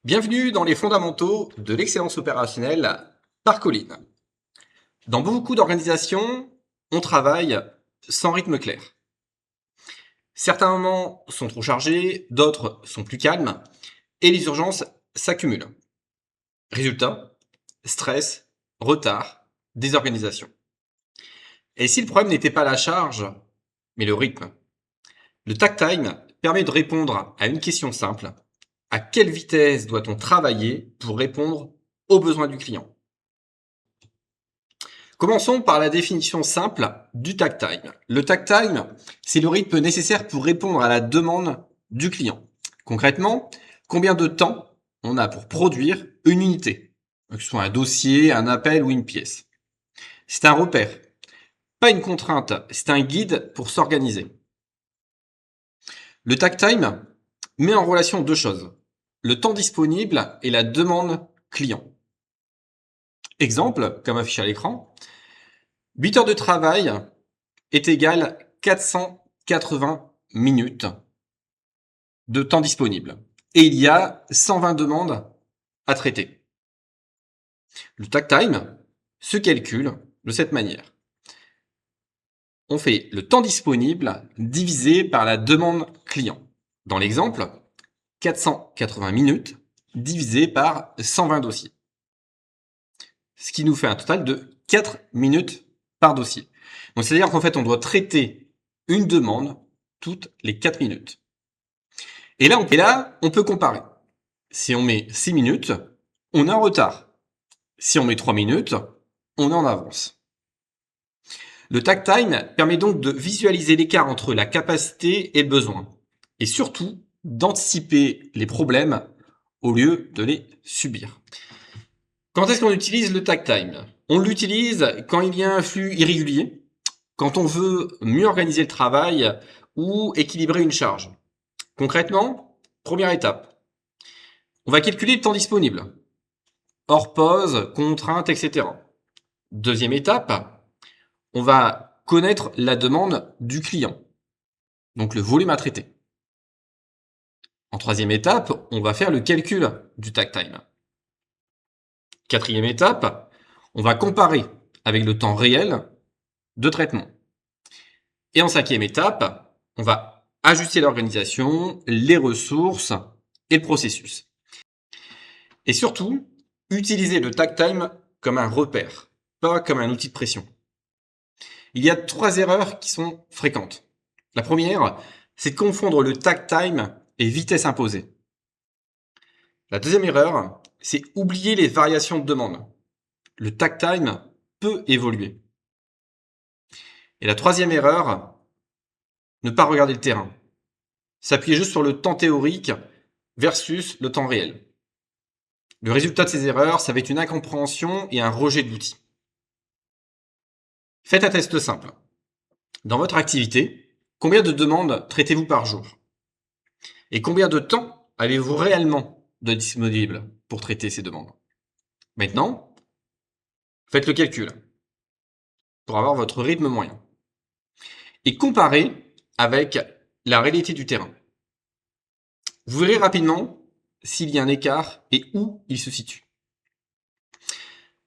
Bienvenue dans les fondamentaux de l'excellence opérationnelle par Colline. Dans beaucoup d'organisations, on travaille sans rythme clair. Certains moments sont trop chargés, d'autres sont plus calmes, et les urgences s'accumulent. Résultat, stress, retard, désorganisation. Et si le problème n'était pas la charge, mais le rythme? Le takt time permet de répondre à une question simple. À quelle vitesse doit-on travailler pour répondre aux besoins du client? Commençons par la définition simple du takt time. Le takt time, c'est le rythme nécessaire pour répondre à la demande du client. Concrètement, combien de temps on a pour produire une unité, que ce soit un dossier, un appel ou une pièce. C'est un repère, pas une contrainte, c'est un guide pour s'organiser. Le takt time met en relation deux choses, le temps disponible et la demande client. Exemple, comme affiché à l'écran, 8 heures de travail est égal 480 minutes de temps disponible. Et il y a 120 demandes à traiter. Le takt time se calcule de cette manière. On fait le temps disponible divisé par la demande client. Dans l'exemple, 480 minutes divisé par 120 dossiers. Ce qui nous fait un total de 4 minutes par dossier. Donc c'est-à-dire qu'en fait, on doit traiter une demande toutes les 4 minutes. Et là, on peut comparer. Si on met 6 minutes, on est en retard. Si on met 3 minutes, on est en avance. Le takt time permet donc de visualiser l'écart entre la capacité et le besoin. Et surtout, d'anticiper les problèmes au lieu de les subir. Quand est-ce qu'on utilise le takt time? On l'utilise quand il y a un flux irrégulier, quand on veut mieux organiser le travail ou équilibrer une charge. Concrètement, première étape, on va calculer le temps disponible, hors pause, contraintes, etc. Deuxième étape, on va connaître la demande du client, donc le volume à traiter. En troisième étape, on va faire le calcul du takt time. Quatrième étape, on va comparer avec le temps réel de traitement. Et en cinquième étape, on va ajuster l'organisation, les ressources et le processus. Et surtout, utiliser le takt time comme un repère, pas comme un outil de pression. Il y a 3 erreurs qui sont fréquentes. La première, c'est de confondre le takt time et vitesse imposée. La deuxième erreur, c'est oublier les variations de demande. Le takt time peut évoluer. Et la troisième erreur, ne pas regarder le terrain. S'appuyer juste sur le temps théorique versus le temps réel. Le résultat de ces erreurs, ça va être une incompréhension et un rejet de l'outil. Faites un test simple. Dans votre activité, combien de demandes traitez-vous par jour? Et combien de temps avez-vous réellement de disponible pour traiter ces demandes? Maintenant, faites le calcul pour avoir votre rythme moyen. Et comparez avec la réalité du terrain. Vous verrez rapidement s'il y a un écart et où il se situe.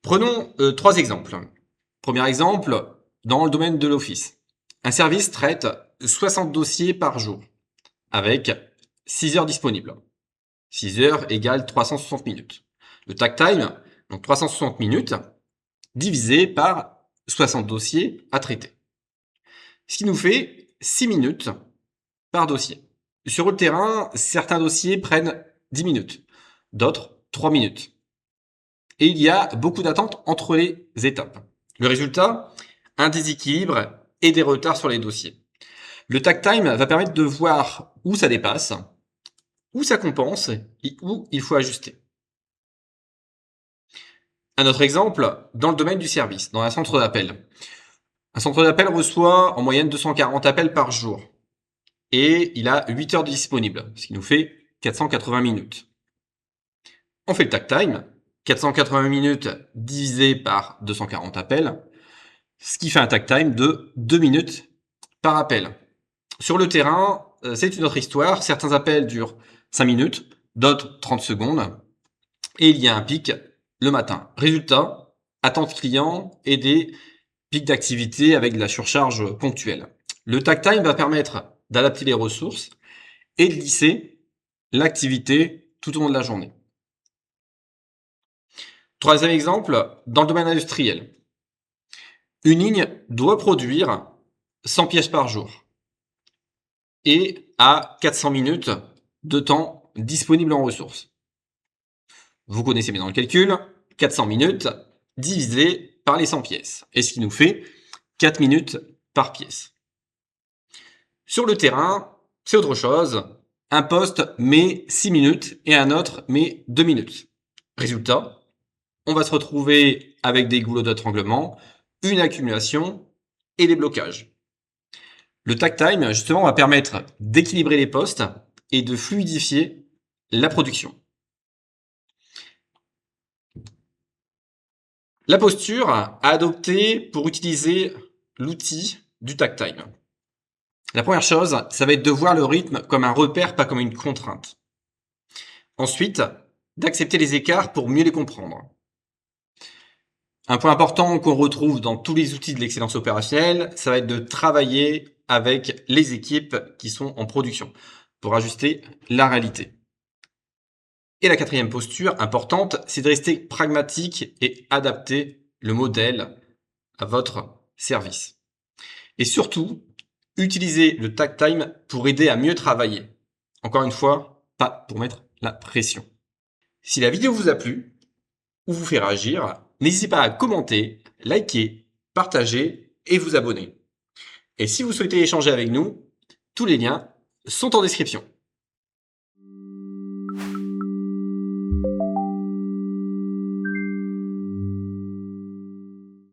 Prenons 3 exemples. Premier exemple, dans le domaine de l'office. Un service traite 60 dossiers par jour avec 6 heures disponibles. 6 heures égale 360 minutes. Le takt time, donc 360 minutes, divisé par 60 dossiers à traiter. Ce qui nous fait 6 minutes par dossier. Sur le terrain, certains dossiers prennent 10 minutes, d'autres 3 minutes. Et il y a beaucoup d'attentes entre les étapes. Le résultat, un déséquilibre et des retards sur les dossiers. Le takt time va permettre de voir où ça dépasse, où ça compense et où il faut ajuster. Un autre exemple, dans le domaine du service, dans un centre d'appel. Un centre d'appel reçoit en moyenne 240 appels par jour. Et il a 8 heures disponibles, ce qui nous fait 480 minutes. On fait le takt time, 480 minutes divisé par 240 appels, ce qui fait un takt time de 2 minutes par appel. Sur le terrain, c'est une autre histoire. Certains appels durent 5 minutes, d'autres 30 secondes. et il y a un pic le matin. Résultat, attente client et des pics d'activité avec de la surcharge ponctuelle. Le takt time va permettre d'adapter les ressources et de lisser l'activité tout au long de la journée. Troisième exemple, dans le domaine industriel. Une ligne doit produire 100 pièces par jour et a 400 minutes de temps disponible en ressources. Vous connaissez bien le calcul, 400 minutes divisé par les 100 pièces, et ce qui nous fait 4 minutes par pièce. Sur le terrain, c'est autre chose. Un poste met 6 minutes et un autre met 2 minutes. Résultat, on va se retrouver avec des goulots d'étranglement, une accumulation et des blocages. Le takt time, justement, va permettre d'équilibrer les postes et de fluidifier la production. La posture à adopter pour utiliser l'outil du takt time. La première chose, ça va être de voir le rythme comme un repère, pas comme une contrainte. Ensuite, d'accepter les écarts pour mieux les comprendre. Un point important qu'on retrouve dans tous les outils de l'excellence opérationnelle, ça va être de travailler avec les équipes qui sont en production pour ajuster la réalité. Et la quatrième posture importante, c'est de rester pragmatique et adapter le modèle à votre service. Et surtout, utilisez le takt time pour aider à mieux travailler. Encore une fois, pas pour mettre la pression. Si la vidéo vous a plu ou vous fait réagir, n'hésitez pas à commenter, liker, partager et vous abonner. Et si vous souhaitez échanger avec nous, tous les liens sont en description.